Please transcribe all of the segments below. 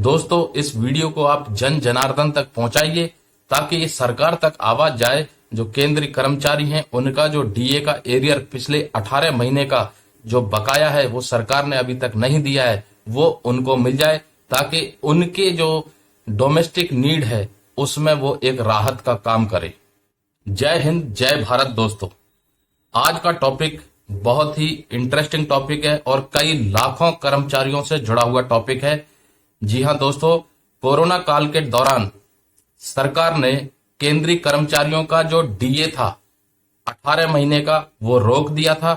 दोस्तों इस वीडियो को आप जन जनार्दन तक पहुंचाइए ताकि ये सरकार तक आवाज जाए। जो केंद्रीय कर्मचारी हैं उनका जो डीए का एरियर पिछले 18 महीने का जो बकाया है वो सरकार ने अभी तक नहीं दिया है, वो उनको मिल जाए ताकि उनके जो डोमेस्टिक नीड है उसमें वो एक राहत का काम करे। जय हिंद, जय भारत। दोस्तों आज का टॉपिक बहुत ही इंटरेस्टिंग टॉपिक है और कई लाखों कर्मचारियों से जुड़ा हुआ टॉपिक है। जी हां दोस्तों, कोरोना काल के दौरान सरकार ने केंद्रीय कर्मचारियों का जो डीए था 18 महीने का वो रोक दिया था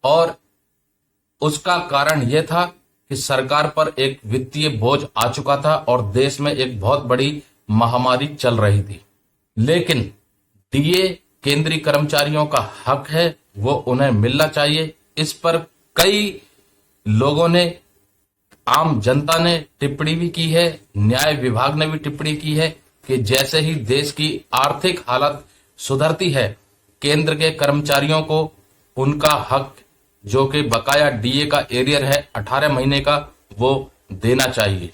और उसका कारण यह था कि सरकार पर एक वित्तीय बोझ आ चुका था और देश में एक बहुत बड़ी महामारी चल रही थी। लेकिन डीए केंद्रीय कर्मचारियों का हक है, वो उन्हें मिलना चाहिए। इस पर कई लोगों ने, आम जनता ने टिप्पणी भी की है, न्याय विभाग ने भी टिप्पणी की है कि जैसे ही देश की आर्थिक हालत सुधरती है केंद्र के कर्मचारियों को उनका हक जो कि बकाया डीए का एरियर है 18 महीने का वो देना चाहिए।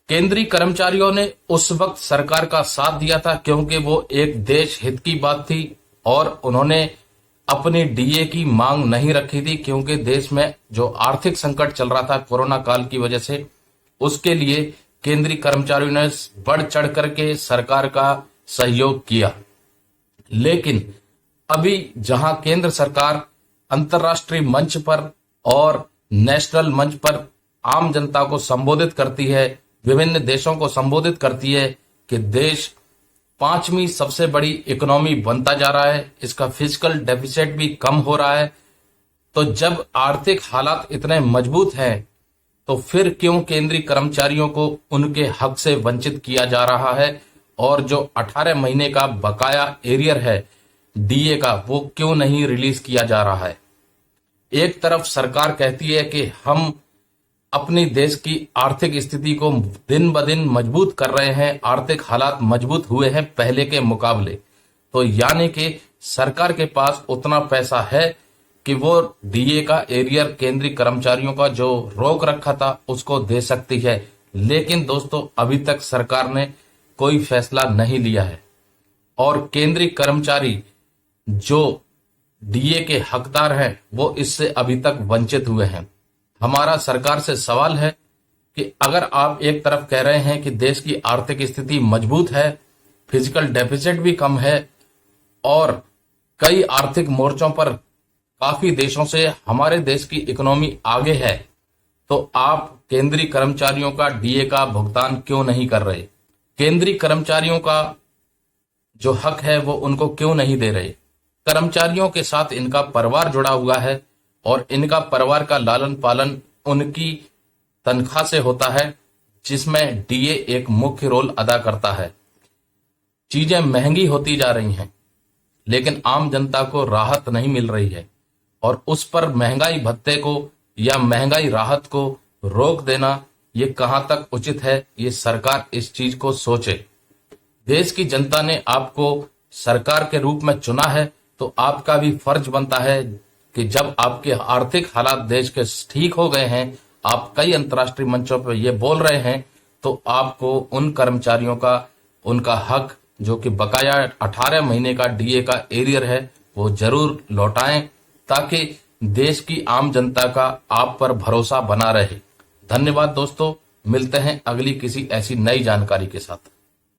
केंद्रीय कर्मचारियों ने उस वक्त सरकार का साथ दिया था क्योंकि वो एक देश हित की बात थी और उन्होंने अपनी डीए की मांग नहीं रखी थी क्योंकि देश में जो आर्थिक संकट चल रहा था कोरोना काल की वजह से, उसके लिए केंद्रीय कर्मचारियों ने बढ़ चढ़ करके सरकार का सहयोग किया। लेकिन अभी जहां केंद्र सरकार अंतर्राष्ट्रीय मंच पर और नेशनल मंच पर आम जनता को संबोधित करती है, विभिन्न देशों को संबोधित करती है कि देश 5वीं सबसे बड़ी इकोनॉमी बनता जा रहा है, इसका फिजिकल डेफिसिट भी कम हो रहा है, तो जब आर्थिक हालात इतने मजबूत हैं तो फिर क्यों केंद्रीय कर्मचारियों को उनके हक से वंचित किया जा रहा है और जो 18 महीने का बकाया एरियर है डीए का वो क्यों नहीं रिलीज किया जा रहा है। एक तरफ सरकार कहती है कि हम अपनी देश की आर्थिक स्थिति को दिन ब दिन मजबूत कर रहे हैं, आर्थिक हालात मजबूत हुए हैं पहले के मुकाबले, तो यानी कि सरकार के पास उतना पैसा है कि वो डीए का एरियर केंद्रीय कर्मचारियों का जो रोक रखा था उसको दे सकती है। लेकिन दोस्तों अभी तक सरकार ने कोई फैसला नहीं लिया है और केंद्रीय कर्मचारी जो डीए के हकदार हैं वो इससे अभी तक वंचित हुए हैं। हमारा सरकार से सवाल है कि अगर आप एक तरफ कह रहे हैं कि देश की आर्थिक स्थिति मजबूत है, फिजिकल डेफिसिट भी कम है और कई आर्थिक मोर्चों पर काफी देशों से हमारे देश की इकोनॉमी आगे है, तो आप केंद्रीय कर्मचारियों का डीए का भुगतान क्यों नहीं कर रहे? केंद्रीय कर्मचारियों का जो हक है वो उनको क्यों नहीं दे रहे? कर्मचारियों के साथ इनका परिवार जुड़ा हुआ है और इनका परिवार का लालन पालन उनकी तनख्वाह से होता है, जिसमें डीए एक मुख्य रोल अदा करता है। चीजें महंगी होती जा रही हैं लेकिन आम जनता को राहत नहीं मिल रही है और उस पर महंगाई भत्ते को या महंगाई राहत को रोक देना ये कहां तक उचित है, ये सरकार इस चीज को सोचे। देश की जनता ने आपको सरकार के रूप में चुना है तो आपका भी फर्ज बनता है कि जब आपके आर्थिक हालात देश के ठीक हो गए हैं, आप कई अंतर्राष्ट्रीय मंचों पर ये बोल रहे हैं, तो आपको उन कर्मचारियों का उनका हक जो कि बकाया 18 महीने का डीए का एरियर है वो जरूर लौटाएं ताकि देश की आम जनता का आप पर भरोसा बना रहे। धन्यवाद दोस्तों, मिलते हैं अगली किसी ऐसी नई जानकारी के साथ।